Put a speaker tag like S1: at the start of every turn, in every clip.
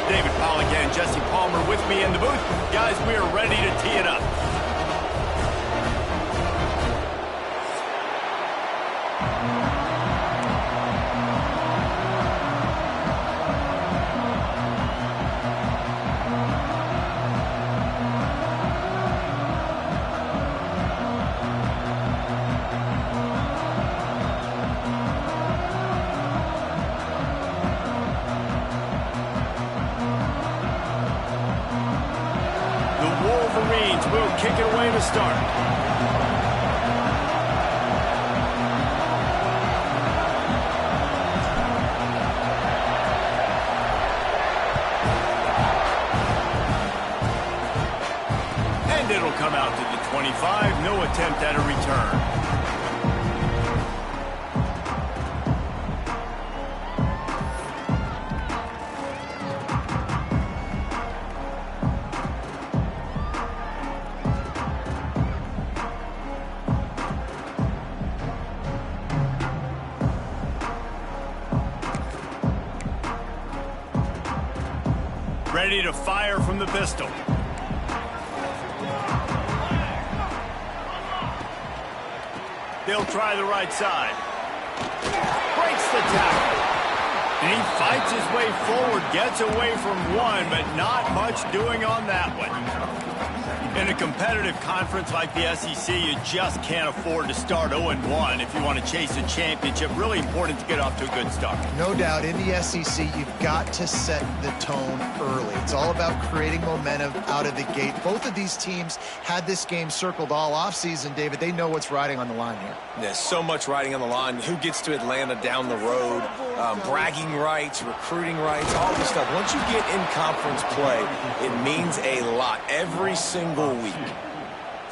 S1: David Pollack and Jesse Palmer with me in the booth. Guys, we are ready to tee it up. Wolverines will kick it away to start. And it'll come out to the 25. No attempt at a return. Ready to fire from the pistol. They'll try the right side. Breaks the tackle. And he fights his way forward, gets away from one, but not much doing on that one. In a competitive conference like the SEC, you just can't afford to start 0-1 if you want to chase a championship. Really important to get off to a good start.
S2: No doubt, in the SEC, you've got to set the tone early. It's all about creating momentum out of the gate. Both of these teams had this game circled all offseason, David. They know what's riding on the line here.
S3: There's so much riding on the line. Who gets to Atlanta down the road, bragging rights, recruiting rights, all this stuff. Once you get in conference play, it means a lot every single week.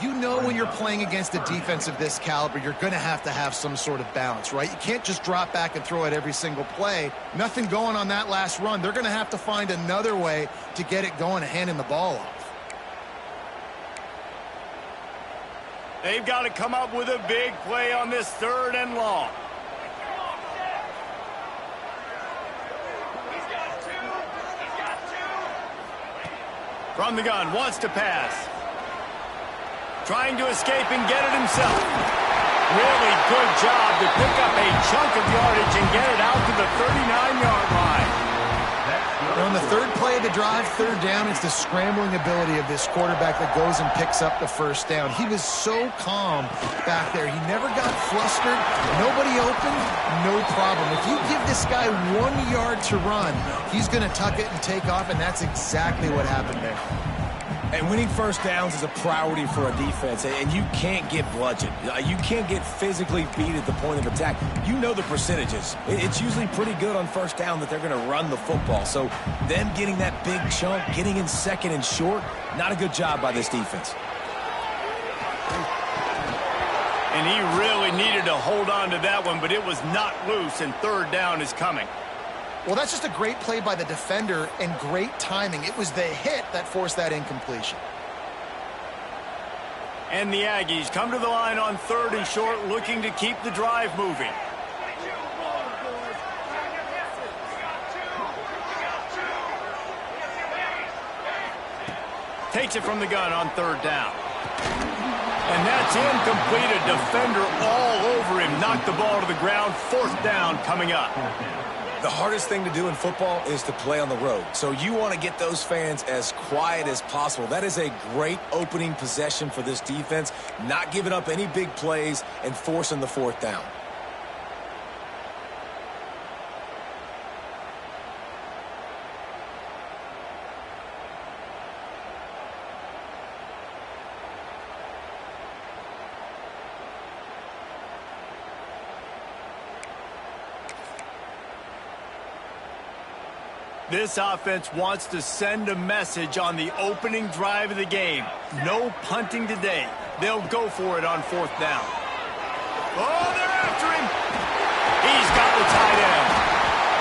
S2: You know when you're playing against a defense of this caliber, you're going to have some sort of balance, right? You can't just drop back and throw it every single play. Nothing going on that last run. They're going to have to find another way to get it going and handing the ball off.
S1: They've got to come up with a big play on this 3rd and long. From the gun, wants to pass. Trying to escape and get it himself. Really good job to pick up a chunk of yardage and get it out to the 39-yard line.
S2: On the 3rd play of the drive, 3rd down, it's the scrambling ability of this quarterback that goes and picks up the 1st down. He was so calm back there. He never got flustered. Nobody open, no problem. If you give this guy 1 yard to run, he's going to tuck it and take off, and that's exactly what happened there.
S3: And winning 1st downs is a priority for a defense, and you can't get bludgeoned. You can't get physically beat at the point of attack. You know the percentages. It's usually pretty good on 1st down that they're going to run the football. So them getting that big chunk, getting in 2nd and short, not a good job by this defense.
S1: And he really needed to hold on to that one, but it was not loose, and 3rd down is coming.
S2: Well, that's just a great play by the defender and great timing. It was the hit that forced that incompletion.
S1: And the Aggies come to the line on 3rd and short, looking to keep the drive moving. Takes it from the gun on 3rd down. And that's incomplete. A defender all over him. Knocked the ball to the ground. 4th down coming up.
S3: The hardest thing to do in football is to play on the road. So you want to get those fans as quiet as possible. That is a great opening possession for this defense. Not giving up any big plays and forcing the 4th down.
S1: This offense wants to send a message on the opening drive of the game. No punting today. They'll go for it on 4th down. Oh, they're after him. He's got the tight end.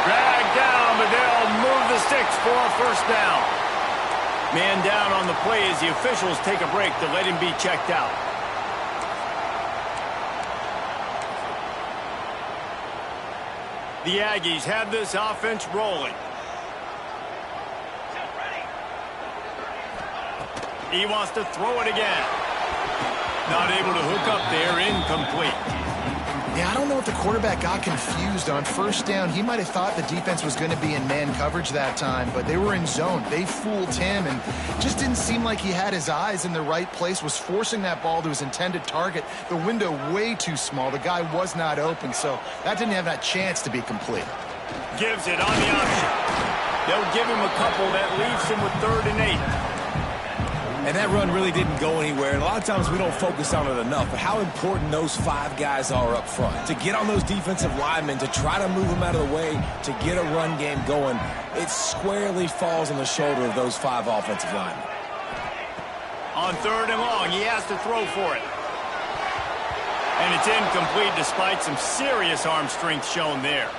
S1: Dragged down, but they'll move the sticks for a 1st down. Man down on the play as the officials take a break to let him be checked out. The Aggies have this offense rolling. He wants to throw it again. Not able to hook up there, incomplete.
S2: Yeah, I don't know if the quarterback got confused on first down. He might have thought the defense was going to be in man coverage that time, but they were in zone. They fooled him and just didn't seem like he had his eyes in the right place, was forcing that ball to his intended target. The window way too small. The guy was not open, so that didn't have that chance to be complete.
S1: Gives it on the option. They'll give him a couple. That leaves him with 3rd and 8.
S3: And that run really didn't go anywhere. And a lot of times we don't focus on it enough, but how important those 5 guys are up front. To get on those defensive linemen, to try to move them out of the way, to get a run game going, it squarely falls on the shoulder of those 5 offensive linemen.
S1: On 3rd and long, he has to throw for it. And it's incomplete despite some serious arm strength shown there.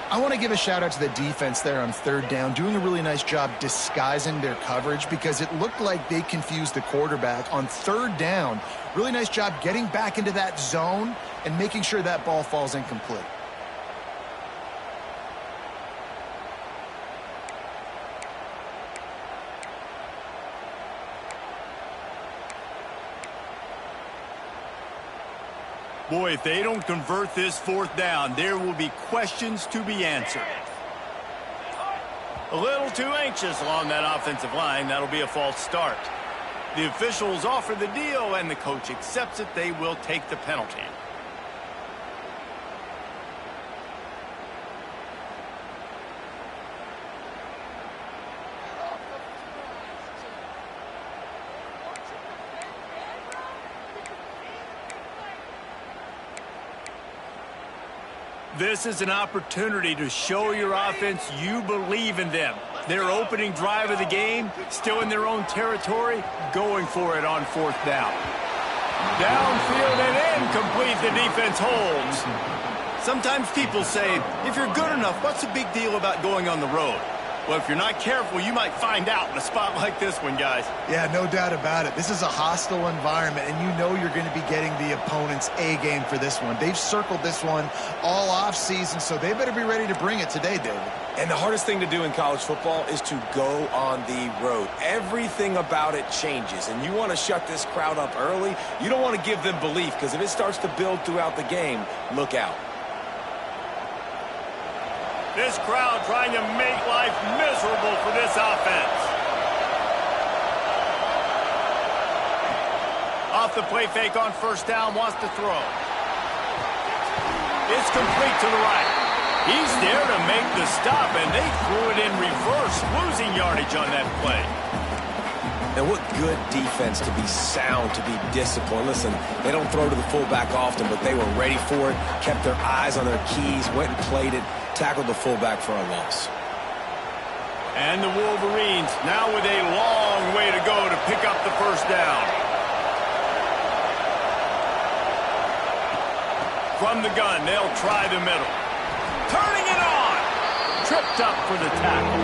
S2: I want to give a shout out to the defense there on 3rd down, doing a really nice job disguising their coverage because it looked like they confused the quarterback on 3rd down. Really nice job getting back into that zone and making sure that ball falls incomplete.
S1: Boy, if they don't convert this 4th down, there will be questions to be answered. A little too anxious along that offensive line. That'll be a false start. The officials offer the deal, and the coach accepts it. They will take the penalty. This is an opportunity to show your offense you believe in them. Their opening drive of the game, still in their own territory, going for it on 4th down. Downfield and incomplete, the defense holds. Sometimes people say, if you're good enough, what's the big deal about going on the road? Well, if you're not careful, you might find out in a spot like this one, guys.
S2: Yeah, no doubt about it. This is a hostile environment, and you know you're going to be getting the opponent's A-game for this one. They've circled this one all offseason, so they better be ready to bring it today, David.
S3: And the hardest thing to do in college football is to go on the road. Everything about it changes, and you want to shut this crowd up early. You don't want to give them belief, because if it starts to build throughout the game, look out.
S1: This crowd trying to make life miserable for this offense. Off the play fake on 1st down, wants to throw. It's complete to the right. He's there to make the stop, and they threw it in reverse, losing yardage on that play.
S3: And what good defense to be sound, to be disciplined. Listen, they don't throw to the fullback often, but they were ready for it, kept their eyes on their keys, went and played it, tackled the fullback for a loss.
S1: And the Wolverines now with a long way to go to pick up the 1st down. From the gun, they'll try the middle. Turning it on! Tripped up for the tackle.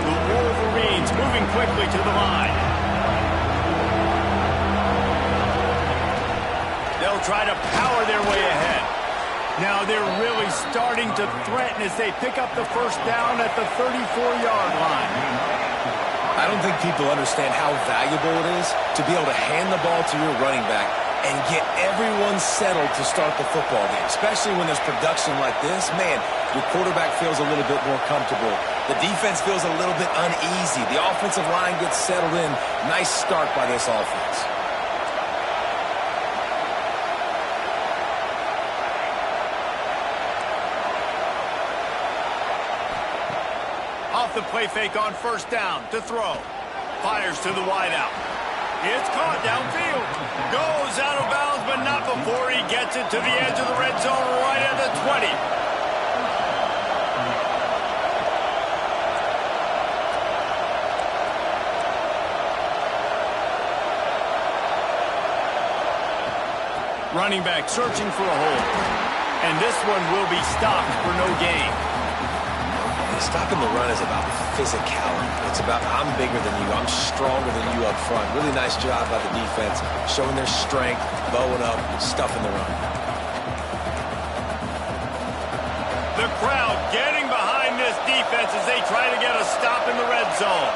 S1: The Wolverines moving quickly to the line. They'll try to power their way ahead. Now they're really starting to threaten as they pick up the 1st down at the 34-yard line.
S3: I don't think people understand how valuable it is to be able to hand the ball to your running back and get everyone settled to start the football game, especially when there's production like this. Man, your quarterback feels a little bit more comfortable. The defense feels a little bit uneasy. The offensive line gets settled in. Nice start by this offense.
S1: Off the play fake on 1st down to throw. Fires to the wideout. It's caught downfield. Goes out of bounds, but not before he gets it to the edge of the red zone right at the 20. Running back searching for a hole. And this one will be stopped for no gain.
S3: Stopping the run is about physicality. It's about I'm bigger than you, I'm stronger than you up front. Really nice job by the defense, showing their strength, bowing up, stuffing the run.
S1: The crowd getting behind this defense as they try to get a stop in the red zone.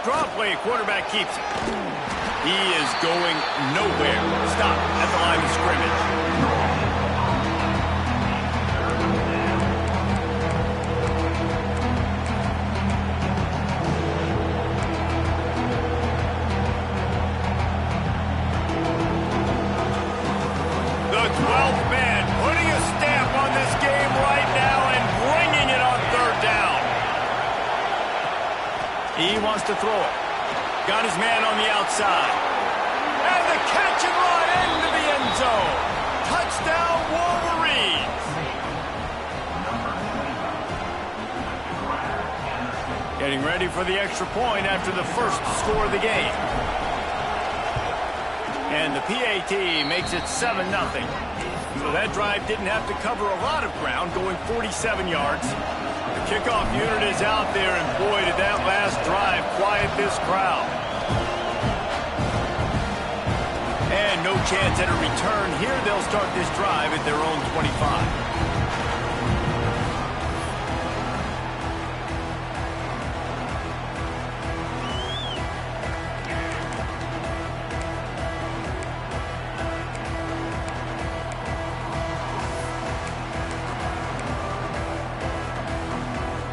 S1: Draw play, quarterback keeps it. He is going nowhere. Stop at the line of scrimmage. The 12th man putting a stamp on this game right now and bringing it on third down. He wants to throw it. Got his man on the outside. And the catch and run into the end zone. Touchdown, Wolverines. Getting ready for the extra point after the first score of the game. And the PAT makes it 7-0. So that drive didn't have to cover a lot of ground, going 47 yards. The kickoff unit is out there, and boy, did that last drive quiet this crowd. And no chance at a return here. They'll start this drive at their own 25.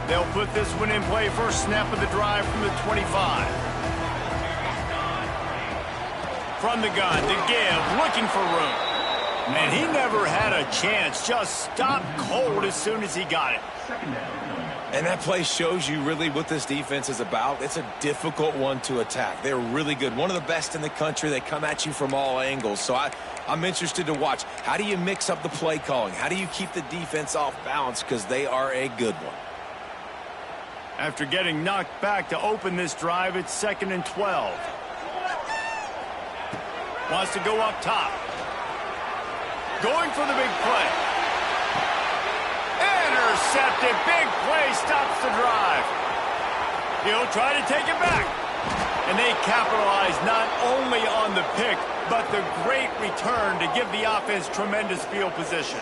S1: They'll put this one in play first snap of the drive from the 25. From the gun to give, looking for room. And he never had a chance, just stopped cold as soon as he got it.
S3: And that play shows you really what this defense is about. It's a difficult one to attack. They're really good. One of the best in the country. They come at you from all angles. So I'm interested to watch. How do you mix up the play calling? How do you keep the defense off balance? Because they are a good one.
S1: After getting knocked back to open this drive, it's 2nd and 12. Wants to go up top. Going for the big play. Intercepted. Big play stops the drive. He'll try to take it back. And they capitalize not only on the pick, but the great return to give the offense tremendous field position.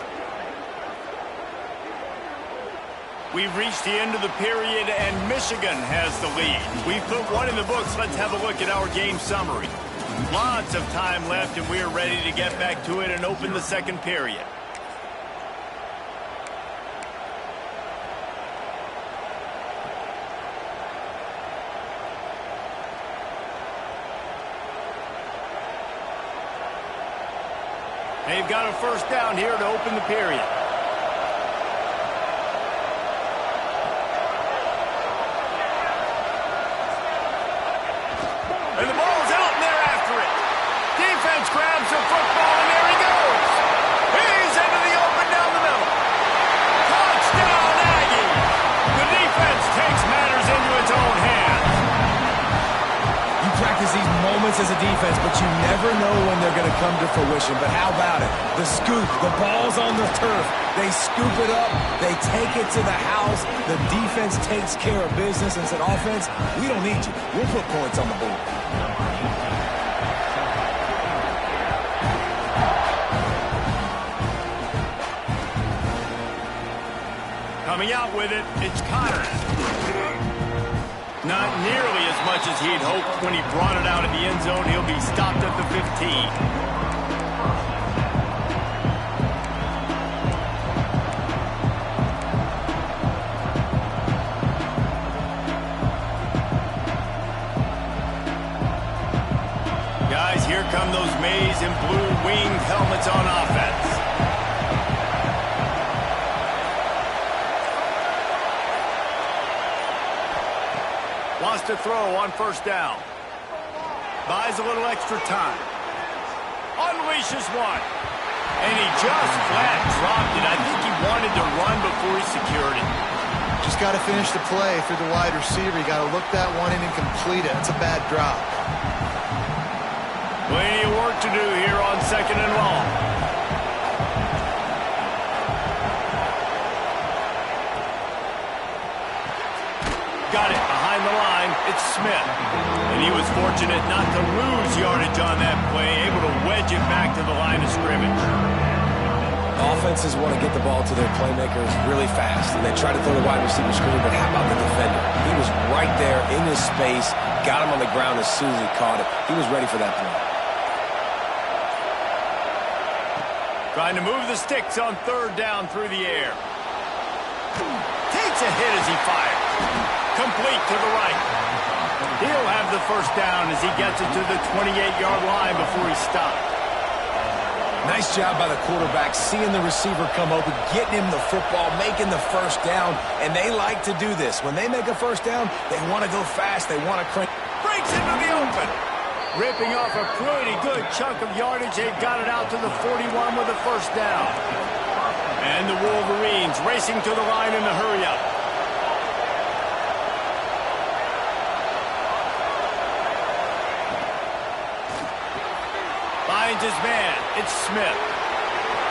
S1: We've reached the end of the period, and Michigan has the lead. We've put one in the books. Let's have a look at our game summary. Lots of time left, and we are ready to get back to it and open the second period. They've got a first down here to open the period. And the ball's out, and they're after it. Defense grabs the football, and there he goes. He's into the open down the middle. Touchdown, Aggie. The defense takes matters into its own hands.
S3: You practice these moments as a defense, but you never know when they're going to come to fruition. But how about it? The scoop, the ball's on the turf. They scoop it up. They take it to the house. The defense takes care of business and said, offense, we don't need you. We'll put points on the board.
S1: Coming out with it, it's Connors. Not nearly as much as he'd hoped when he brought it out of the end zone. He'll be stopped at the 15. Guys, here come those maize and blue winged helmets on offense. Wants to throw on first down. Buys a little extra time. Unleashes one. And he just flat dropped it. I think he wanted to run before he secured it.
S2: Just got to finish the play through the wide receiver. You got to look that one in and complete it. That's a bad drop.
S1: Plenty of work to do here on 2nd and long. Got it behind the line. It's Smith. And he was fortunate not to lose yardage on that play, able to wedge it back to the line of scrimmage.
S3: Offenses want to get the ball to their playmakers really fast, and they try to throw the wide receiver screen, but how about the defender? He was right there in his space, got him on the ground as soon as he caught it. He was ready for that play.
S1: Trying to move the sticks on third down through the air. Takes a hit as he fires. Complete to the right. He'll have the first down as he gets it to the 28-yard line before he stopped.
S3: Nice job by the quarterback, seeing the receiver come open, getting him the football, making the first down, and they like to do this. When they make a first down, they want to go fast, they want to crank.
S1: Breaks into the open. Ripping off a pretty good chunk of yardage. They've got it out to the 41 with a first down. And the Wolverines racing to the line in the hurry-up. Finds his man. It's Smith.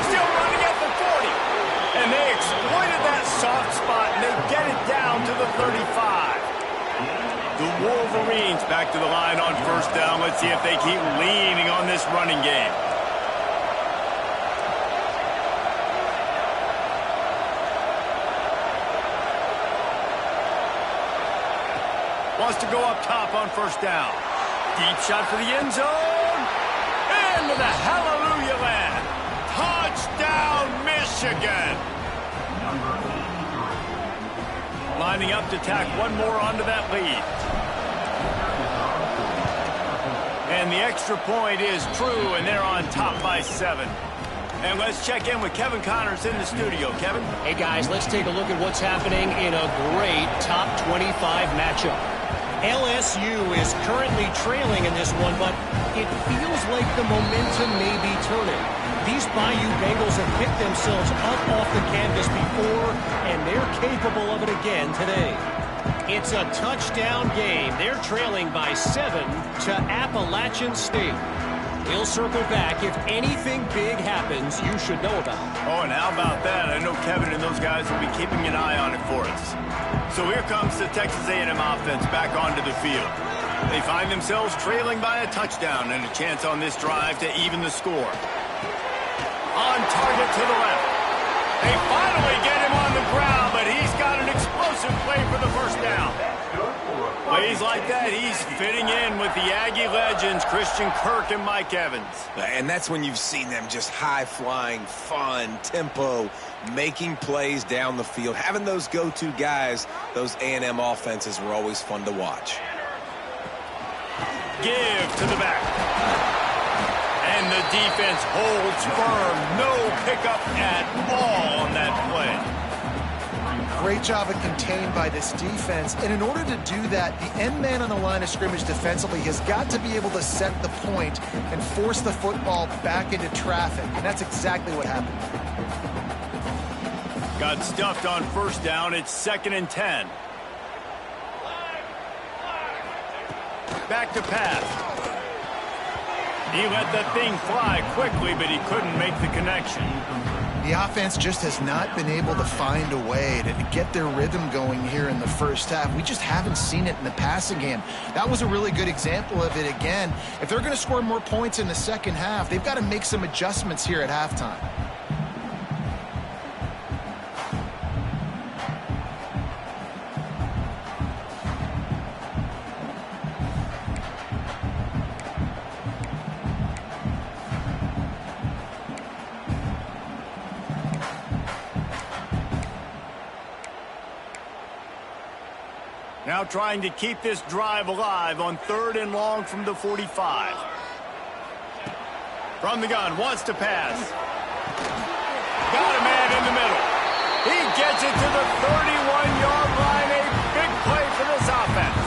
S1: Still running at the 40. And they exploited that soft spot, and they get it down to the 35. The Wolverines back to the line on first down. Let's see if they keep leaning on this running game. Wants to go up top on first down. Deep shot for the end zone. Into the hallelujah land. Touchdown, Michigan. Lining up to tack one more onto that lead. And the extra point is true, and they're on top by 7. And let's check in with Kevin Connors in the studio. Kevin?
S4: Hey, guys, let's take a look at what's happening in a great top 25 matchup. LSU is currently trailing in this one, but it feels like the momentum may be turning. These Bayou Bengals have picked themselves up off the canvas before, and they're capable of it again today. It's a touchdown game. They're trailing by 7 to Appalachian State. We'll circle back. If anything big happens, you should know about it.
S1: Oh, and how about that? I know Kevin and those guys will be keeping an eye on it for us. So here comes the Texas A&M offense back onto the field. They find themselves trailing by a touchdown and a chance on this drive to even the score. On target to the left. They finally get him on the ground, but he's got an explosive play for the first down. Plays like that, he's fitting in with the Aggie legends, Christian Kirk and Mike Evans.
S3: And that's when you've seen them just high-flying, fun, tempo, making plays down the field. Having those go-to guys, those A&M offenses were always fun to watch.
S1: Give to the back. And the defense holds firm. No pickup at all on that play.
S2: Great job of contained by this defense. And in order to do that, the end man on the line of scrimmage defensively has got to be able to set the point and force the football back into traffic. And that's exactly what happened.
S1: Got stuffed on first down. It's 2nd and 10. Back to pass. He let that thing fly quickly, but he couldn't make the connection.
S2: The offense just has not been able to find a way to get their rhythm going here in the first half. We just haven't seen it in the passing game. That was a really good example of it again. If they're going to score more points in the second half, they've got to make some adjustments here at halftime.
S1: Now trying to keep this drive alive on 3rd and long from the 45. From the gun, wants to pass. Got a man in the middle. He gets it to the 31-yard line. A big play for this offense.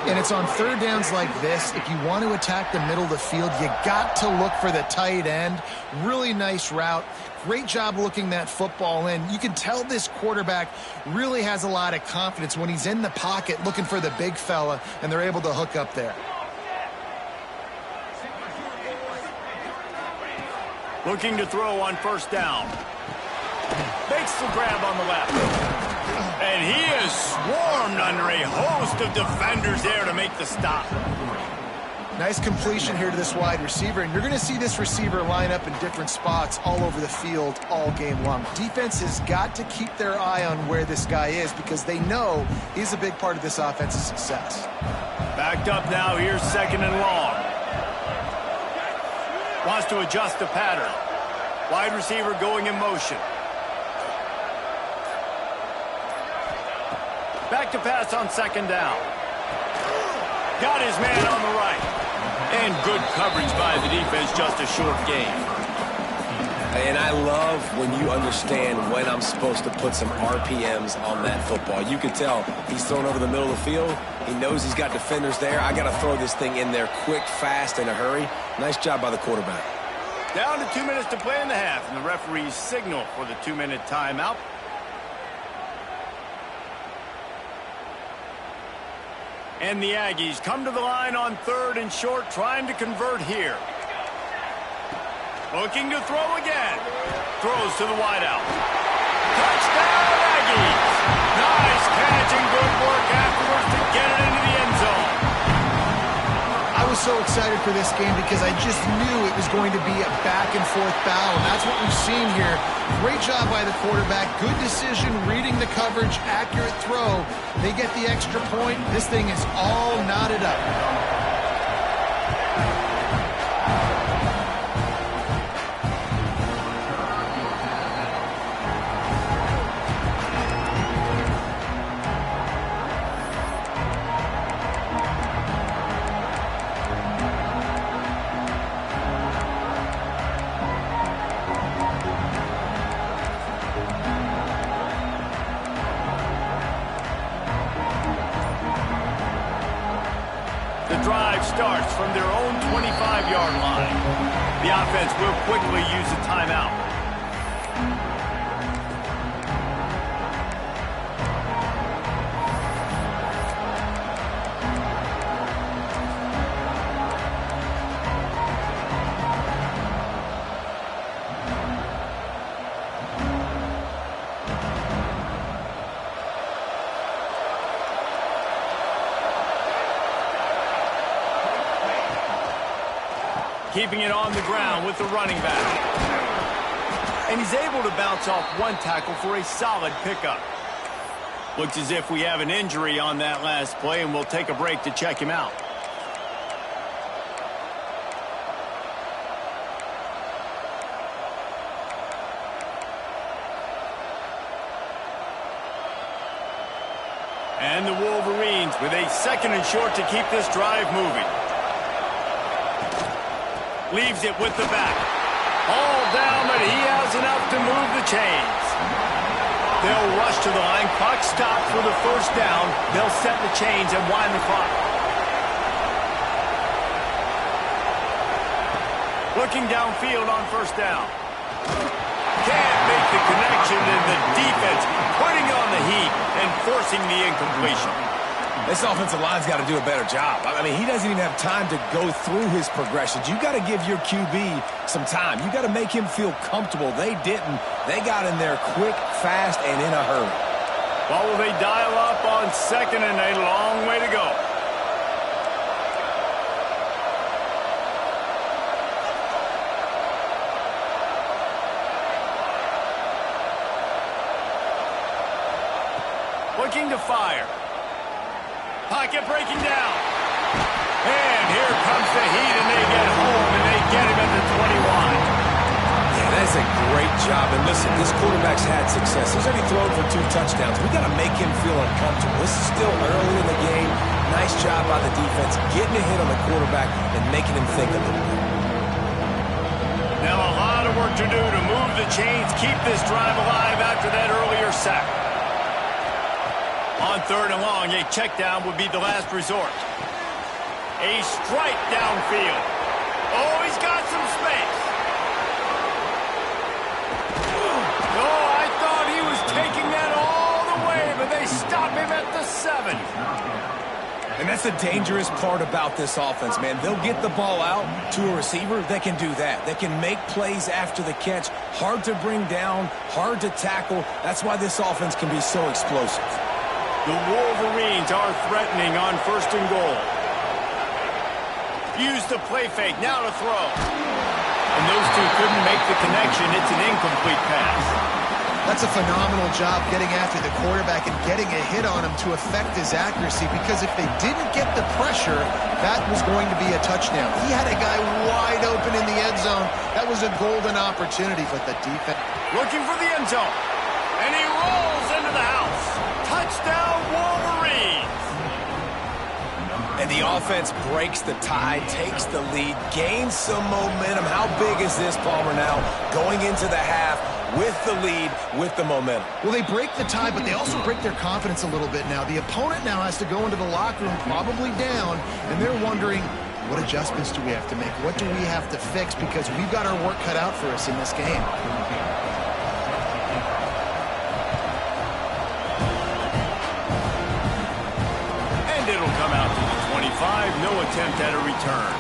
S2: And it's on third downs like this. If you want to attack the middle of the field, you got to look for the tight end. Really nice route. Great job looking that football in. You can tell this quarterback really has a lot of confidence when he's in the pocket looking for the big fella, and they're able to hook up there.
S1: Looking to throw on first down. Makes the grab on the left. And he is swarmed under a host of defenders there to make the stop.
S2: Nice completion here to this wide receiver, and you're going to see this receiver line up in different spots all over the field all game long. Defense has got to keep their eye on where this guy is because they know he's a big part of this offense's success.
S1: Backed up now, here's 2nd and long. Wants to adjust the pattern. Wide receiver going in motion. Back to pass on 2nd down. Got his man on the right. And good coverage by the defense, just a short gain.
S3: And I love when you understand when I'm supposed to put some RPMs on that football. You can tell he's thrown over the middle of the field. He knows he's got defenders there. I got to throw this thing in there quick, fast, in a hurry. Nice job by the quarterback.
S1: Down to 2 minutes to play in the half, and the referees signal for the 2-minute timeout. And the Aggies come to the line on 3rd and short, trying to convert here. Looking to throw again. Throws to the wideout. Touchdown, Aggies! Nice catch and good work afterwards to get it into the end zone.
S2: I was so excited for this game because I just knew it was going to be a back-and-forth battle, and that's what we've seen here. Great job by the quarterback. Good decision, reading the coverage, accurate throw. They get the extra point. This thing is all knotted up.
S1: Starts from their own 25-yard line. The offense will quickly use a timeout. Keeping it on the ground with the running back. And he's able to bounce off one tackle for a solid pickup. Looks as if we have an injury on that last play, and we'll take a break to check him out. And the Wolverines with a 2nd and short to keep this drive moving. Leaves it with the back. All down, but he has enough to move the chains. They'll rush to the line. Clock stopped for the 1st down. They'll set the chains and wind the clock. Looking downfield on 1st down. Can't make the connection, and the defense putting on the heat and forcing the incompletion.
S3: This offensive line's got to do a better job. I mean, he doesn't even have time to go through his progressions. You got to give your QB some time. You got to make him feel comfortable. They didn't. They got in there quick, fast, and in a hurry.
S1: Well, will they dial up on 2nd and a long way to go? Looking to fire. Pocket breaking down. And here comes the heat, and they get home, and they get him at the 21.
S3: Yeah, that's a great job. And listen, this quarterback's had success. He's already thrown for 2 touchdowns. We got to make him feel uncomfortable. This is still early in the game. Nice job by the defense, getting a hit on the quarterback and making him think a little bit.
S1: Now a lot of work to do to move the chains, keep this drive alive after that earlier sack. On 3rd and long, a check down would be the last resort. A strike downfield. Oh, he's got some space. Oh, I thought he was taking that all the way, but they stop him at the 7.
S3: And that's the dangerous part about this offense, man. They'll get the ball out to a receiver that can do that. They can make plays after the catch. Hard to bring down, hard to tackle. That's why this offense can be so explosive.
S1: The Wolverines are threatening on 1st and goal. Use the play fake. Now to throw. And those two couldn't make the connection. It's an incomplete pass.
S2: That's a phenomenal job getting after the quarterback and getting a hit on him to affect his accuracy, because if they didn't get the pressure, that was going to be a touchdown. He had a guy wide open in the end zone. That was a golden opportunity, but the defense...
S1: Looking for the end zone. And he rolls into the house. Touchdown, Wolverines.
S3: And the offense breaks the tie, takes the lead, gains some momentum. How big is this, Palmer, now going into the half with the lead, with the momentum?
S2: Well, they break the tie, but they also break their confidence a little bit now. The opponent now has to go into the locker room, probably down, and they're wondering, what adjustments do we have to make? What do we have to fix? Because we've got our work cut out for us in this game.
S1: And it'll come out to the 25. No attempt at a return.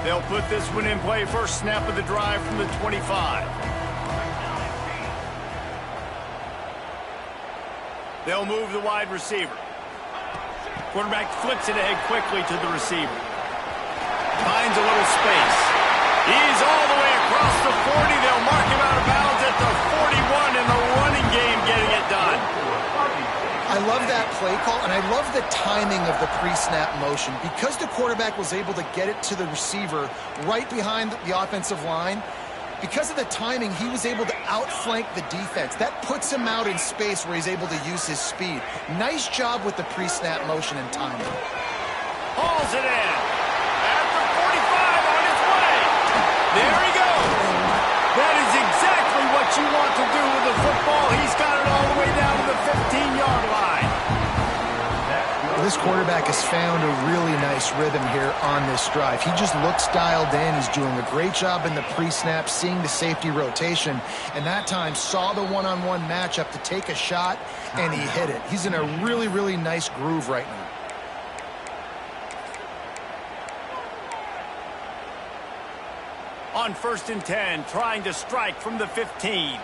S1: They'll put this one in play. First snap of the drive from the 25. They'll move the wide receiver. Quarterback flips it ahead quickly to the receiver. Finds a little space. He's all the way across the 40. They'll mark him out of bounds at the 41 in the running game, getting it done.
S2: I love that play call, and I love the timing of the pre-snap motion. Because the quarterback was able to get it to the receiver right behind the offensive line, because of the timing, he was able to outflank the defense. That puts him out in space where he's able to use his speed. Nice job with the pre-snap motion and timing.
S1: Hauls it in. At the 45 on his way. There he goes. That is exactly what you want to do with the football. He's got it all the way down to the 15-yard line.
S2: This quarterback has found a really nice rhythm here on this drive. He just looks dialed in. He's doing a great job in the pre-snap, seeing the safety rotation, and that time saw the one-on-one matchup to take a shot, and he hit it. He's in a really, really nice groove right now.
S1: On 1st and 10, trying to strike from the 15.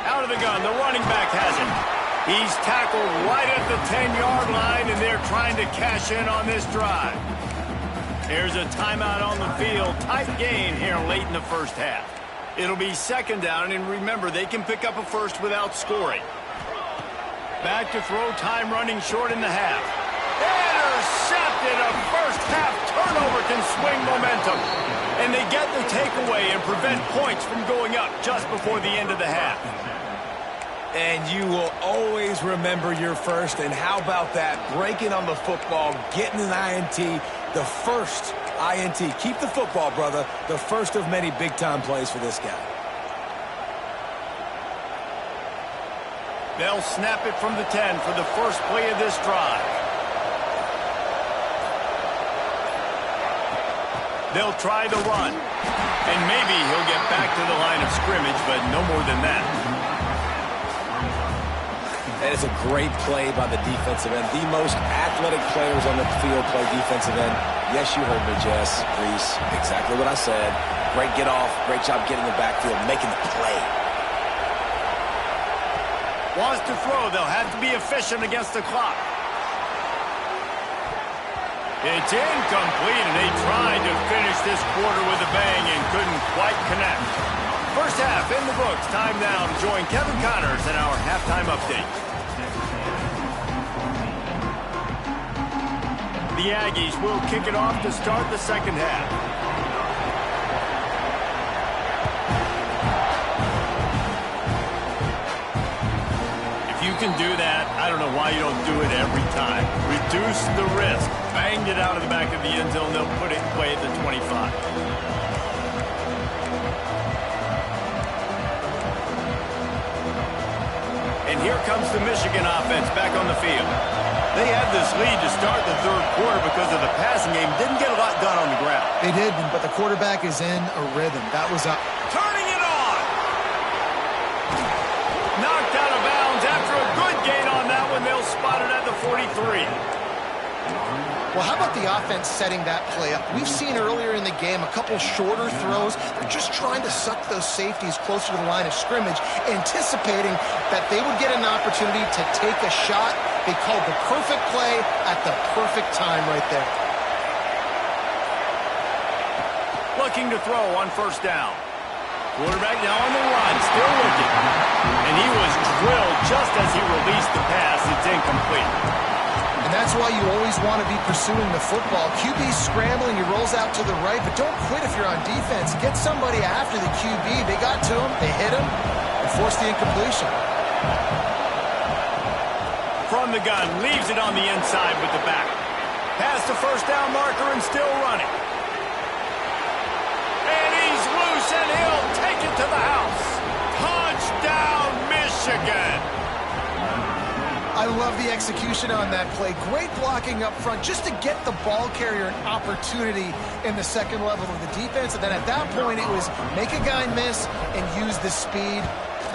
S1: Out of the gun, the running back has it. He's tackled right at the 10-yard line, and they're trying to cash in on this drive. There's a timeout on the field. Tight game here late in the first half. It'll be 2nd down, and remember, they can pick up a first without scoring. Back to throw, time running short in the half. Intercepted. A first-half turnover can swing momentum. And they get the takeaway and prevent points from going up just before the end of the half.
S3: And you will always remember your first. And how about that? Breaking on the football, getting an INT, the first INT. Keep the football, brother. The first of many big-time plays for this guy.
S1: They'll snap it from the 10 for the first play of this drive. They'll try the run. And maybe he'll get back to the line of scrimmage, but no more than that.
S3: That is a great play by the defensive end. The most athletic players on the field play defensive end. Yes, you heard me, Jess, Reese. Exactly what I said. Great get off. Great job getting the backfield, making the play.
S1: Wants to throw. They'll have to be efficient against the clock. It's incomplete, and they tried to finish this quarter with a bang and couldn't quite connect. First half in the books. Time now to join Kevin Connors in our halftime update. The Aggies will kick it off to start the second half. If you can do that, I don't know why you don't do it every time. Reduce the risk. Banged it out of the back of the end zone. They'll put it in play at the 25. And here comes the Michigan offense back on the field. They had this lead to start the third quarter because of the passing game. Didn't get a lot done on the ground.
S2: They didn't, but the quarterback is in a rhythm. That was up.
S1: Turning it on. Knocked out of bounds after a good gain on that one. They'll spot it at the 43.
S2: Well, how about the offense setting that play up? We've seen earlier in the game a couple shorter throws. They're just trying to suck those safeties closer to the line of scrimmage, anticipating that they would get an opportunity to take a shot. They called the perfect play at the perfect time right there.
S1: Looking to throw on first down. Quarterback now on the run, still looking. And he was drilled just as he released the pass. It's incomplete.
S2: And that's why you always want to be pursuing the football. QB's scrambling, he rolls out to the right, but don't quit if you're on defense. Get somebody after the QB. They got to him, they hit him, and forced the incompletion.
S1: From the gun, leaves it on the inside with the back. Past the first down marker and still running. And he's loose, and he'll take it to the house. Touchdown, Michigan.
S2: I love the execution on that play. Great blocking up front just to get the ball carrier an opportunity in the second level of the defense. And then at that point, it was make a guy miss and use the speed.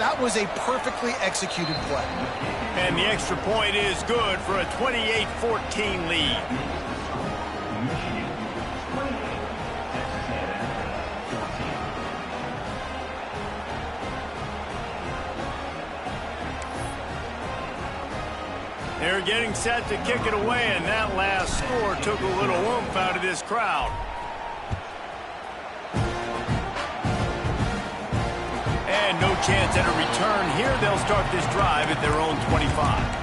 S2: That was a perfectly executed play.
S1: And the extra point is good for a 28-14 lead. They're getting set to kick it away, and that last score took a little oomph out of this crowd. And no chance at a return here. They'll start this drive at their own 25.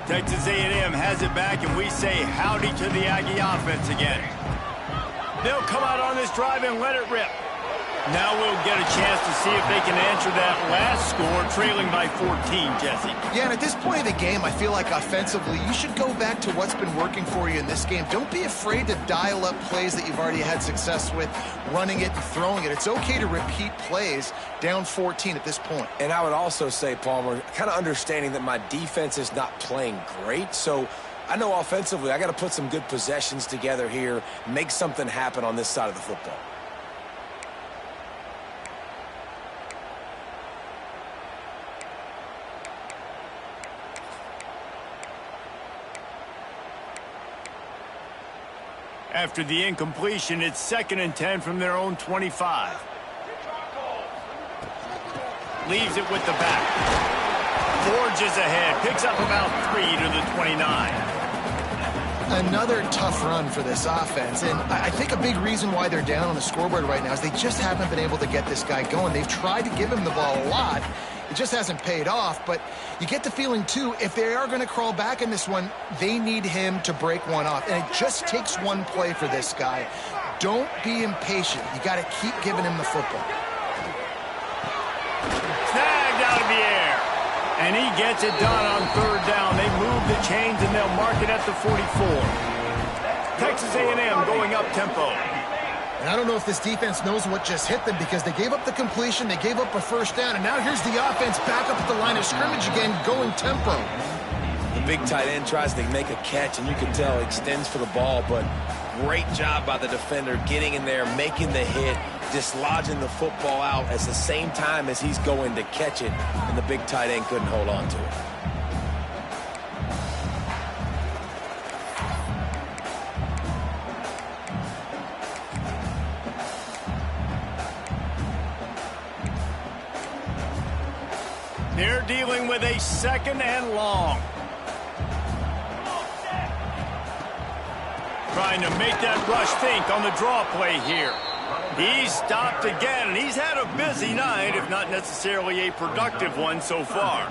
S1: Texas A&M has it back, and we say howdy to the Aggie offense again. They'll come out on this drive and let it rip. Now we'll get a chance to see if they can answer that last score, trailing by 14, Jesse.
S2: Yeah, and at this point of the game, I feel like offensively, you should go back to what's been working for you in this game. Don't be afraid to dial up plays that you've already had success with, running it and throwing it. It's okay to repeat plays down 14 at this point.
S3: And I would also say, Palmer, kind of understanding that my defense is not playing great, so I know offensively I got to put some good possessions together here, make something happen on this side of the football.
S1: After the incompletion, it's 2nd and 10 from their own 25. Leaves it with the back. Forges ahead. Picks up about 3 to the 29.
S2: Another tough run for this offense, and I think a big reason why they're down on the scoreboard right now is they just haven't been able to get this guy going. They've tried to give him the ball a lot. It just hasn't paid off, but you get the feeling, too, if they are going to crawl back in this one, they need him to break one off, and it just takes one play for this guy. Don't be impatient. You got to keep giving him the football.
S1: Snagged out of the air, and he gets it done on 3rd down. They move the chains, and they'll mark it at the 44. Texas A&M going up tempo.
S2: And I don't know if this defense knows what just hit them because they gave up the completion, they gave up a 1st down, and now here's the offense back up at the line of scrimmage again, going tempo.
S3: The big tight end tries to make a catch, and you can tell he extends for the ball, but great job by the defender getting in there, making the hit, dislodging the football out at the same time as he's going to catch it, and the big tight end couldn't hold on to it.
S1: They're dealing with a 2nd and long. Trying to make that rush think on the draw play here. He's stopped again, and he's had a busy night, if not necessarily a productive one so far.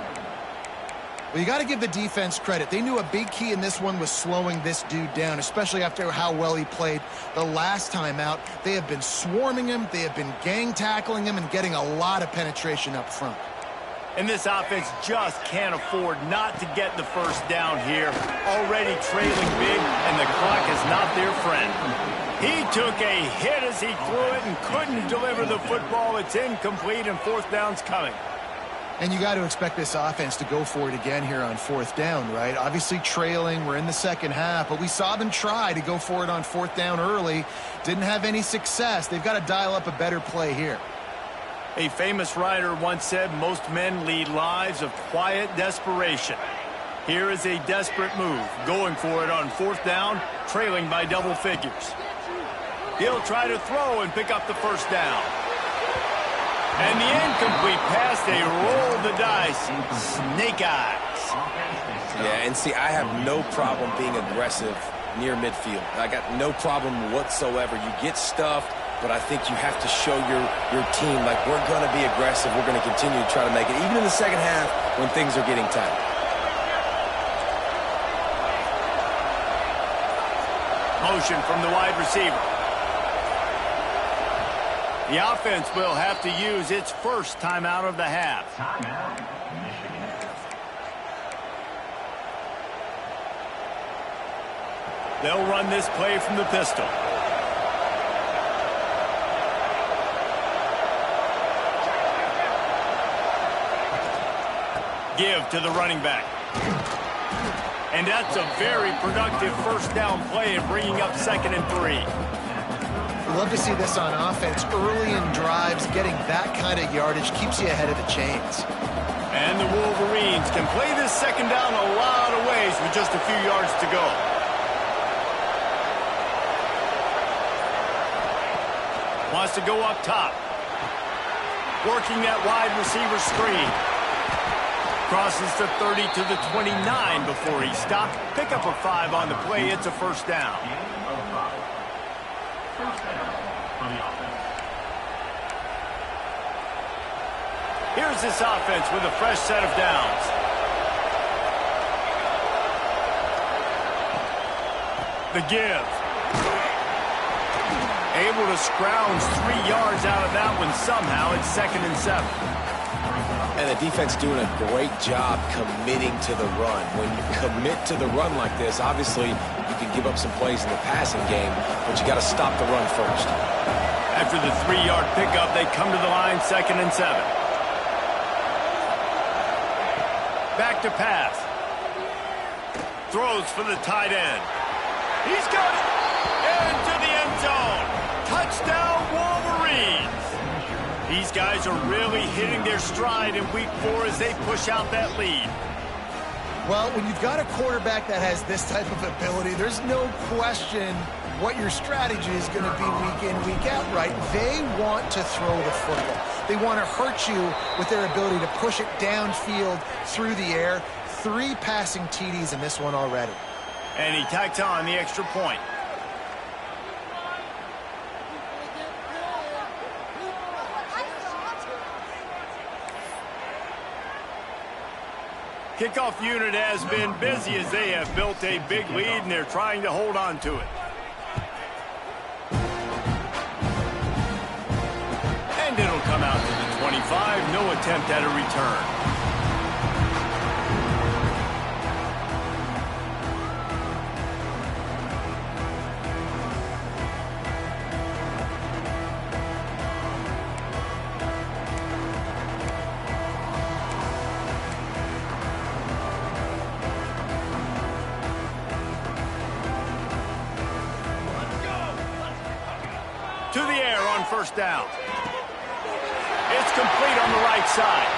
S2: Well, you got to give the defense credit. They knew a big key in this one was slowing this dude down, especially after how well he played the last time out. They have been swarming him. They have been gang tackling him and getting a lot of penetration up front.
S1: And this offense just can't afford not to get the first down here. Already trailing big, and the clock is not their friend. He took a hit as he threw it and couldn't deliver the football. It's incomplete, and fourth down's coming.
S2: And you got to expect this offense to go for it again here on fourth down, right? Obviously trailing, we're in the second half, but we saw them try to go for it on fourth down early. Didn't have any success. They've got to dial up a better play here.
S1: A famous writer once said, most men lead lives of quiet desperation. Here is a desperate move, going for it on fourth down, trailing by double figures. He'll try to throw and pick up the first down. And the incomplete pass, they roll the dice. Snake eyes.
S3: Yeah, and see, I have no problem being aggressive near midfield. I got no problem whatsoever. You get stuffed, but I think you have to show your team, like, we're going to be aggressive. We're going to continue to try to make it, even in the second half when things are getting tight.
S1: Motion from the wide receiver. The offense will have to use its first timeout of the half. They'll run this play from the pistol. Give to the running back. And that's a very productive first down play and bringing up 2nd and 3.
S2: Love to see this on offense. Early in drives, getting that kind of yardage keeps you ahead of the chains.
S1: And the Wolverines can play this second down a lot of ways with just a few yards to go. Wants to go up top. Working that wide receiver screen. Crosses the 30 to the 29 before he stopped. Pick up a 5 on the play. It's a first down. Here's this offense with a fresh set of downs. The give. Able to scrounge 3 yards out of that one somehow. It's 2nd and 7.
S3: And the defense doing a great job committing to the run. When you commit to the run like this, obviously you can give up some plays in the passing game, but you got to stop the run first.
S1: After the 3-yard pickup, they come to the line, 2nd and 7. Back to pass. Throws for the tight end. He's got it. Into the end zone. Touchdown, Wolverines. These guys are really hitting their stride in week 4 as they push out that lead.
S2: Well, when you've got a quarterback that has this type of ability, there's no question what your strategy is going to be week in, week out, right? They want to throw the football. They want to hurt you with their ability to push it downfield through the air. 3 passing TDs in this one already.
S1: And he tacks on the extra point. Kickoff unit has been busy as they have built a big lead and they're trying to hold on to it. And it'll come out to the 25. No attempt at a return. To the air on first down. It's complete on the right side.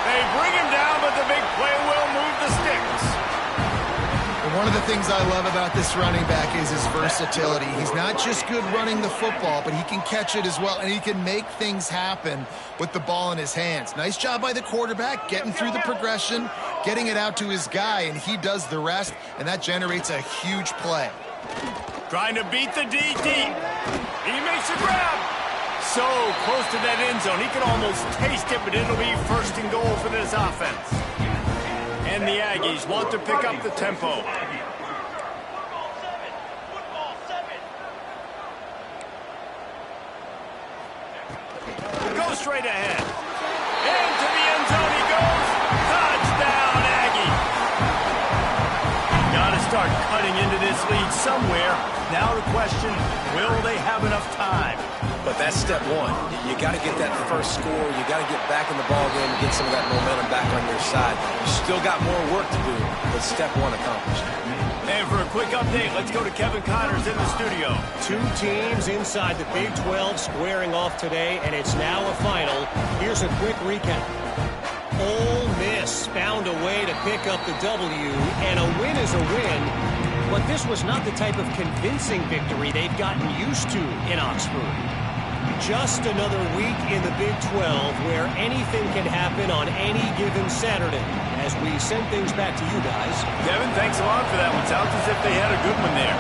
S1: They bring him down, but the big play will move the sticks.
S2: And one of the things I love about this running back is his versatility. He's not just good running the football, but he can catch it as well, and he can make things happen with the ball in his hands. Nice job by the quarterback, getting through the progression, getting it out to his guy, and he does the rest, and that generates a huge play.
S1: Trying to beat the DT. He makes a grab. So close to that end zone. He can almost taste it, but it'll be 1st and goal for this offense. And the Aggies want to pick up the tempo. Go straight ahead. And to the end zone he goes. Touchdown, Aggie. Got to start cutting into this lead somewhere. Now the question, will they have enough time?
S3: But that's step one. You got to get that first score. You got to get back in the ball game and get some of that momentum back on your side. You still got more work to do, but step one accomplished.
S1: And for a quick update, let's go to Kevin Connors in the studio.
S4: Two teams inside the Big 12 squaring off today, and it's now a final. Here's a quick recap. Ole Miss found a way to pick up the W, and a win is a win. But this was not the type of convincing victory they've gotten used to in Oxford. Just another week in the Big 12 where anything can happen on any given Saturday. As we send things back to you guys.
S1: Kevin, thanks a lot for that one. Sounds as if they had a good one there.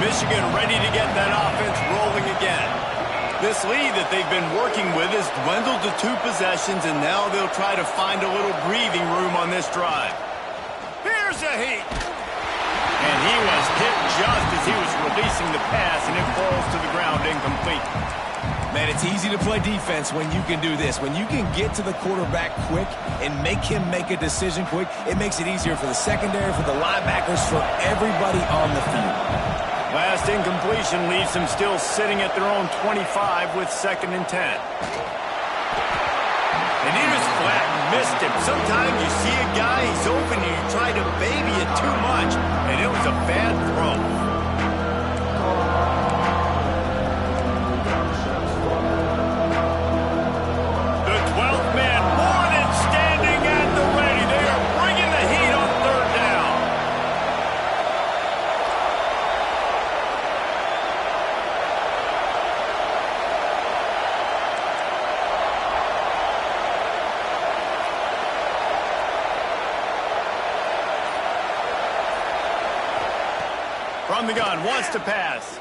S1: Michigan ready to get that offense rolling again. This lead that they've been working with has dwindled to 2 possessions, and now they'll try to find a little breathing room on this drive. Here's a heat. And he was hit just as he was releasing the pass, and it falls to the ground incomplete.
S3: Man, it's easy to play defense when you can do this. When you can get to the quarterback quick and make him make a decision quick, it makes it easier for the secondary, for the linebackers, for everybody on the field.
S1: Last incompletion leaves them still sitting at their own 25 with 2nd and 10. And he was flat and missed him. Sometimes you see a guy, he's open, and you try to baby it too much, and it was a bad throw. The 12th man, Morton, standing at the ready. They are bringing the heat on 3rd down. From the gun, wants to pass.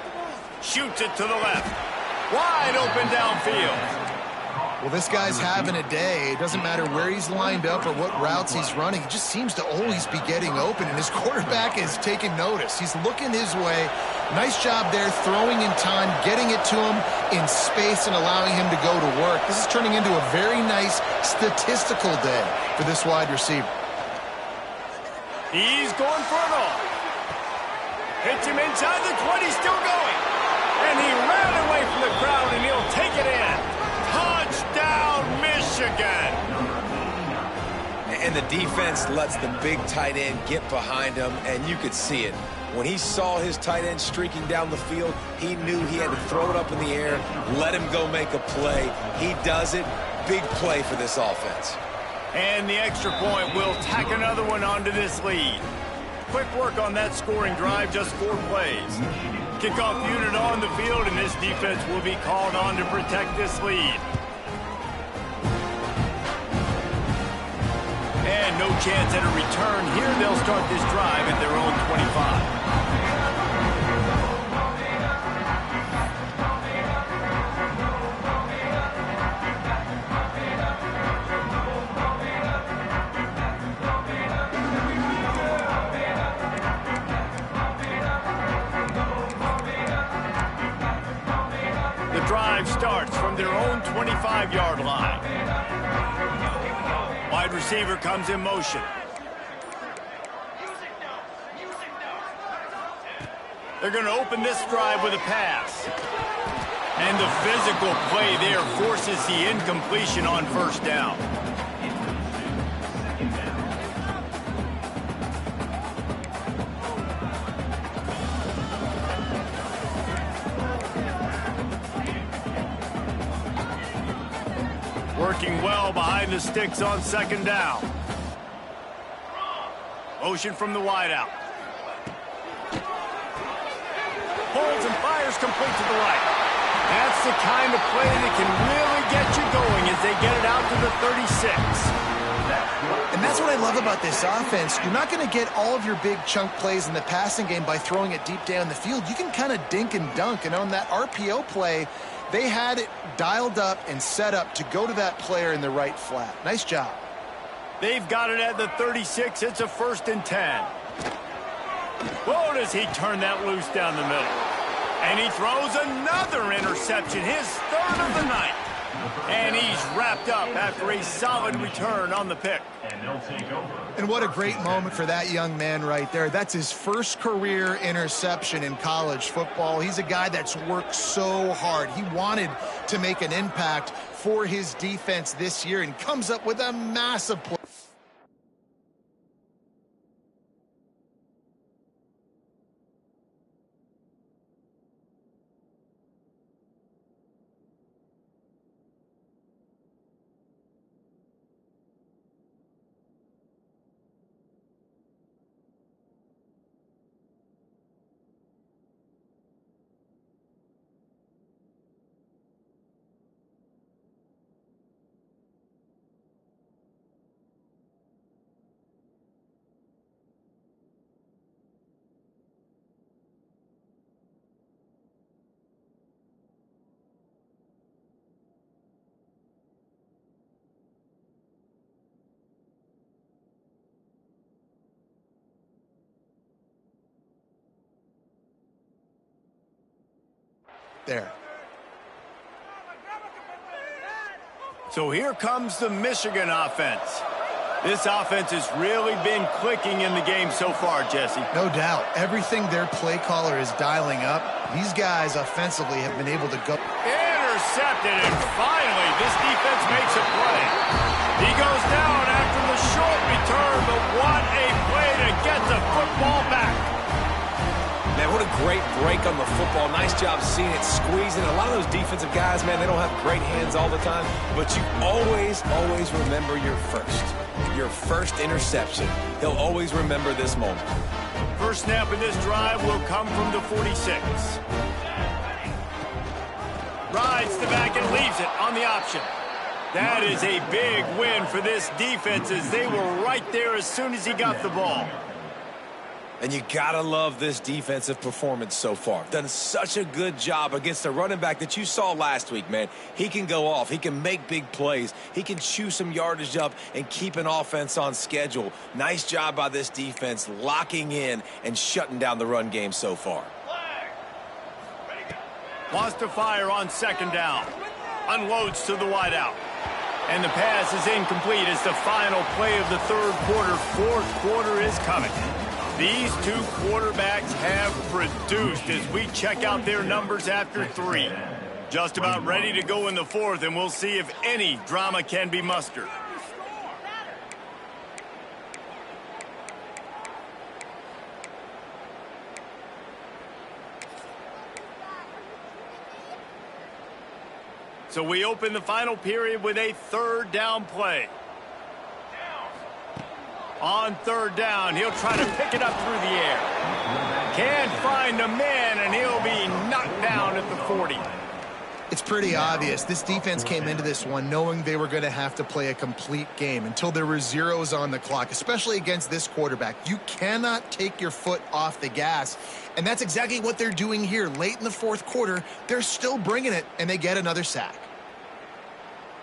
S1: Shoots it to the left. Wide open downfield.
S2: Well, this guy's having a day. It doesn't matter where he's lined up or what routes he's running. He just seems to always be getting open, and his quarterback is taking notice. He's looking his way. Nice job there, throwing in time, getting it to him in space and allowing him to go to work. This is turning into a very nice statistical day for this wide receiver.
S1: He's going for it all. Hits him inside the 20, still going. And he ran away from the crowd, and he'll take it in. Touchdown, Michigan.
S3: And the defense lets the big tight end get behind him, and you could see it. When he saw his tight end streaking down the field, he knew he had to throw it up in the air, let him go make a play. He does it. Big play for this offense.
S1: And the extra point will tack another one onto this lead. Quick work on that scoring drive, just 4 plays. Kickoff unit on the field, and this defense will be called on to protect this lead. And no chance at a return here. They'll start this drive at their own 25. Starts from their own 25-yard line. Wide receiver comes in motion. They're going to open this drive with a pass. And the physical play there forces the incompletion on 1st down. Working well behind the sticks on 2nd down. Motion from the wideout. Holds and fires complete to the right. That's the kind of play that can really get you going as they get it out to the 36.
S2: And that's what I love about this offense. You're not going to get all of your big chunk plays in the passing game by throwing it deep down the field. You can kind of dink and dunk. And on that RPO play, they had it dialed up and set up to go to that player in the right flat. Nice job.
S1: They've got it at the 36. It's a 1st and 10. Whoa, does he turn that loose down the middle. And he throws another interception, his 3rd of the night. And he's wrapped up after a solid return on the pick.
S2: And what a great moment for that young man right there. That's his first career interception in college football. He's a guy that's worked so hard. He wanted to make an impact for his defense this year and comes up with a massive play. There.
S1: So here comes the Michigan offense. This offense has really been clicking in the game so far, Jesse.
S2: No doubt. Everything their play caller is dialing up, these guys offensively have been able to go.
S1: Intercepted, and finally this defense makes a play. He goes down after the short return, but what a play to get the football back.
S3: Man, what a great break on the football. Nice job seeing it squeezing. A lot of those defensive guys, man, they don't have great hands all the time, but you always remember your first interception. He'll always remember this moment.
S1: First snap of this drive will come from the 46. Rides the back and leaves it on the option. That is a big win for this defense as they were right there as soon as he got the ball.
S3: And you gotta love this defensive performance so far. Done such a good job against a running back that you saw last week, man. He can go off. He can make big plays. He can chew some yardage up and keep an offense on schedule. Nice job by this defense locking in and shutting down the run game so far.
S1: Wants to fire on second down. Unloads to the wideout. And the pass is incomplete as the final play of the third quarter. Fourth quarter is coming. These two quarterbacks have produced as we check out their numbers after three. Just about ready to go in the fourth, and we'll see if any drama can be mustered. So we open the final period with a third down play. On third down, he'll try to pick it up through the air. Can't find a man, and he'll be knocked down at the 40.
S2: It's pretty obvious. This defense came into this one knowing they were going to have to play a complete game until there were zeros on the clock, especially against this quarterback. You cannot take your foot off the gas, and that's exactly what they're doing here. Late in the fourth quarter, they're still bringing it, and they get another sack.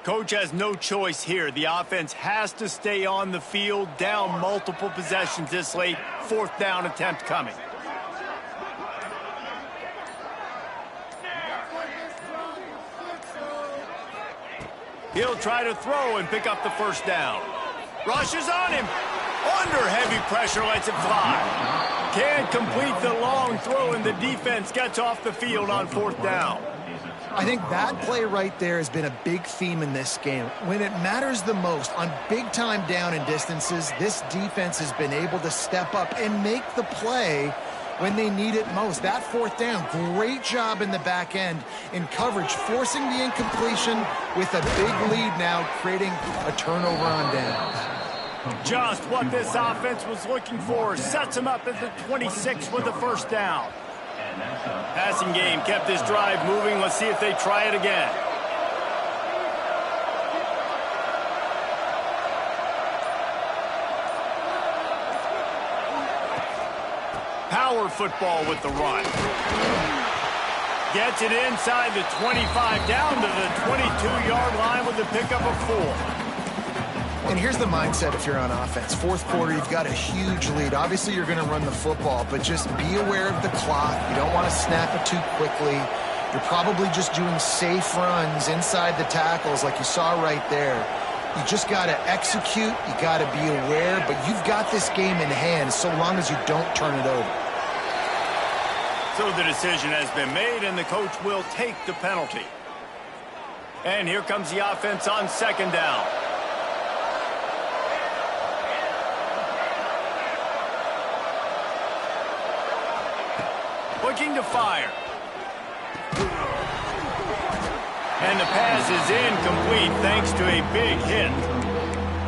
S1: Coach has no choice here. The offense has to stay on the field, down multiple possessions this late. Fourth down attempt coming. He'll try to throw and pick up the first down. Rushes on him. Under heavy pressure, lets it fly. Can't complete the long throw, and the defense gets off the field on fourth down.
S2: I think that play right there has been a big theme in this game. When it matters the most, on big-time down and distances, this defense has been able to step up and make the play when they need it most. That fourth down, great job in the back end in coverage, forcing the incompletion with a big lead now, creating a turnover on downs.
S1: Just what this offense was looking for. Sets him up at the 26 with the first down. Passing game kept this drive moving. Let's see if they try it again. Power football with the run. Gets it inside the 25, down to the 22-yard line with the pickup of 4.
S2: And here's the mindset if you're on offense. Fourth quarter, you've got a huge lead. Obviously, you're going to run the football, but just be aware of the clock. You don't want to snap it too quickly. You're probably just doing safe runs inside the tackles like you saw right there. You just got to execute. You got to be aware, but you've got this game in hand so long as you don't turn it over.
S1: So the decision has been made, and the coach will take the penalty. And here comes the offense on second down. Looking to fire. And the pass is incomplete thanks to a big hit.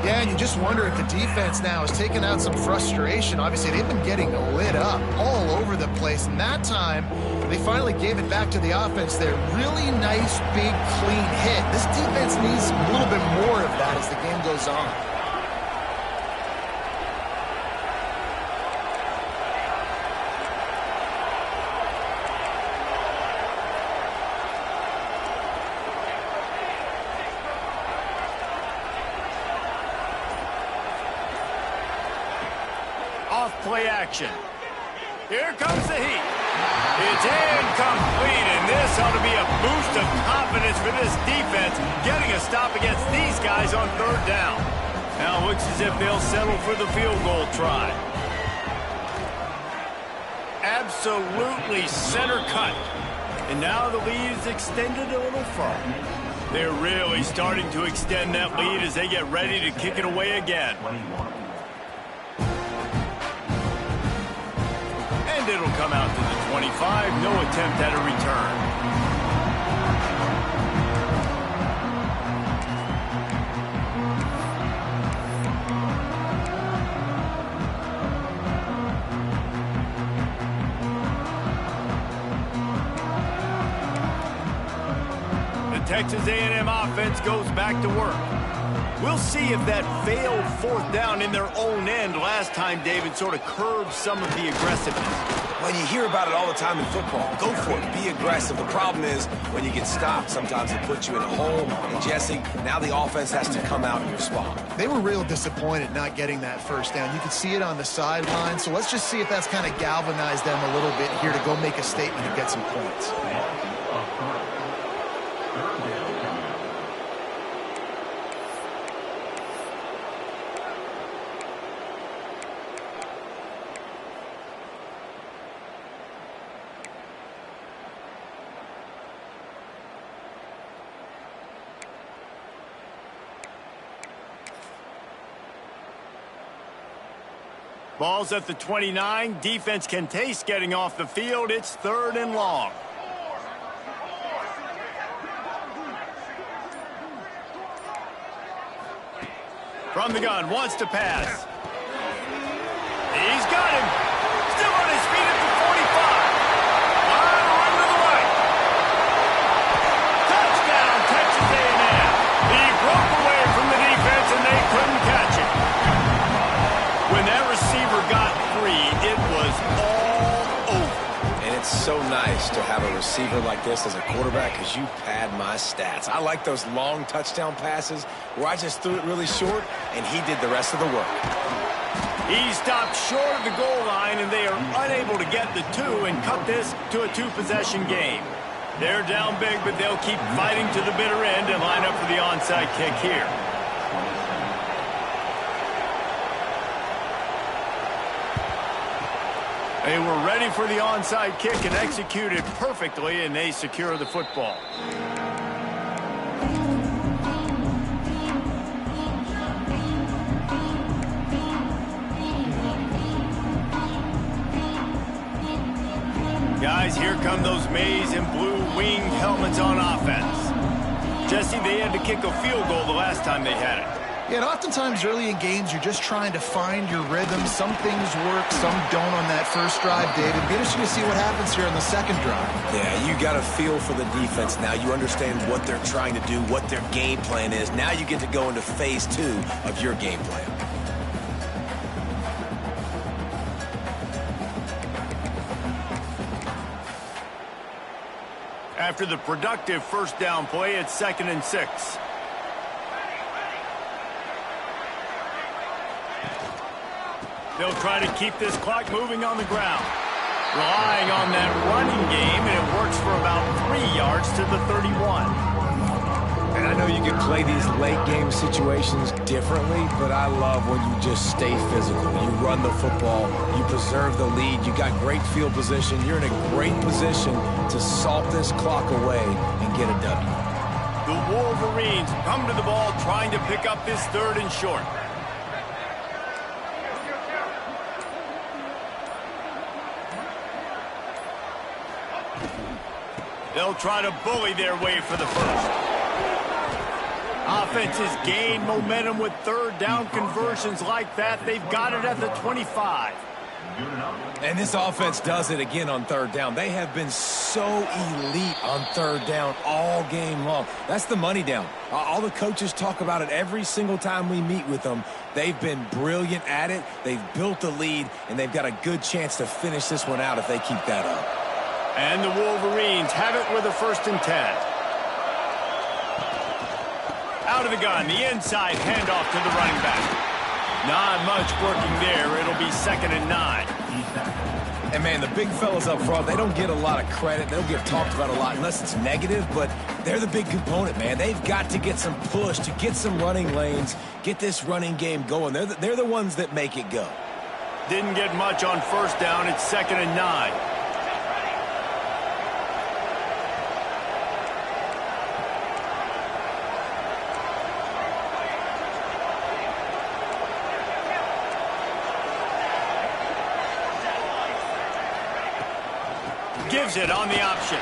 S2: Yeah, and you just wonder if the defense now is taking out some frustration. Obviously, they've been getting lit up all over the place. And that time, they finally gave it back to the offense there. Really nice, big, clean hit. This defense needs a little bit more of that as the game goes on.
S1: Play action. Here comes the heat. It's incomplete, and this ought to be a boost of confidence for this defense, getting a stop against these guys on third down. Now it looks as if they'll settle for the field goal try. Absolutely center cut. And now the lead is extended a little further. They're really starting to extend that lead as they get ready to kick it away again. It'll come out to the 25. No attempt at a return. The Texas A&M offense goes back to work. We'll see if that failed fourth down in their own end last time, David, sort of curbed some of the aggressiveness.
S3: Well, you hear about it all the time in football. Go for it. Be aggressive. The problem is when you get stopped, sometimes it puts you in a hole. And, Jesse, now the offense has to come out in your spot.
S2: They were real disappointed not getting that first down. You could see it on the sideline. So let's just see if that's kind of galvanized them a little bit here to go make a statement and get some points.
S1: Ball's at the 29. Defense can taste getting off the field. It's third and long. From the gun, wants to pass. He's got him. Still on his feet at the 45. Run to the right. Touchdown, Texas A&M. He broke away from the defense, and they couldn't catch him. When that receiver got free, it was all over.
S3: And it's so nice to have a receiver like this as a quarterback because you pad my stats. I like those long touchdown passes where I just threw it really short, and he did the rest of the work.
S1: He stopped short of the goal line, and they are unable to get the two and cut this to a two-possession game. They're down big, but they'll keep fighting to the bitter end and line up for the onside kick here. They were ready for the onside kick and executed perfectly, and they secure the football. Guys, here come those maize and blue winged helmets on offense. Jesse, they had to kick a field goal the last time they had it.
S2: Yeah, and oftentimes early in games, you're just trying to find your rhythm. Some things work, some don't on that first drive, David. It'll be interesting to see what happens here on the second drive.
S3: Yeah, you got a feel for the defense now. You understand what they're trying to do, what their game plan is. Now you get to go into phase 2 of your game plan.
S1: After the productive first down play, it's 2nd and 6. They'll try to keep this clock moving on the ground. Relying on that running game, and it works for about 3 yards to the 31.
S3: And I know you can play these late game situations differently, but I love when you just stay physical. You run the football, you preserve the lead, you got great field position, you're in a great position to salt this clock away and get a W.
S1: The Wolverines come to the ball trying to pick up this 3rd and short. They'll try to bully their way for the first. Offense has gained momentum with 3rd down conversions like that. They've got it at the 25.
S3: And this offense does it again on 3rd down. They have been so elite on 3rd down all game long. That's the money down. All the coaches talk about it every single time we meet with them. They've been brilliant at it. They've built the lead, and they've got a good chance to finish this one out if they keep that up.
S1: And the Wolverines have it with a 1st and 10. Out of the gun, the inside handoff to the running back. Not much working there. It'll be 2nd and 9.
S3: And, man, the big fellas up front, they don't get a lot of credit. They don't get talked about a lot unless it's negative, but they're the big component, man. They've got to get some push, to get some running lanes, get this running game going. They're the ones that make it go.
S1: Didn't get much on 1st down. It's 2nd and 9. Gives it on the option.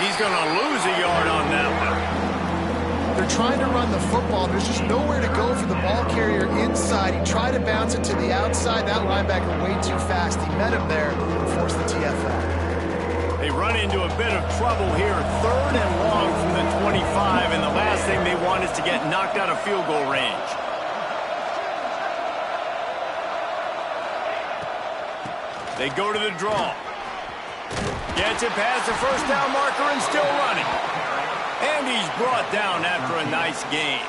S1: He's going to lose a yard on that one.
S2: They're trying to run the football. There's just nowhere to go for the ball carrier inside. He tried to bounce it to the outside. That linebacker way too fast. He met him there and forced the TFL.
S1: They run into a bit of trouble here. 3rd and long from the 25, and the last thing they want is to get knocked out of field goal range. They go to the draw. Gets it past the 1st down marker and still running. And he's brought down after a nice gain.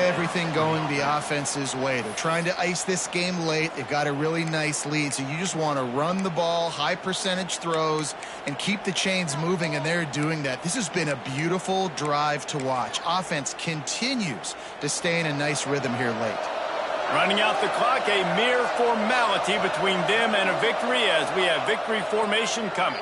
S2: Everything going the offense's way. They're trying to ice this game late. They've got a really nice lead, so you just want to run the ball, high percentage throws, and keep the chains moving, and they're doing that. This has been a beautiful drive to watch. Offense continues to stay in a nice rhythm here late.
S1: Running out the clock, a mere formality between them and a victory as we have victory formation coming.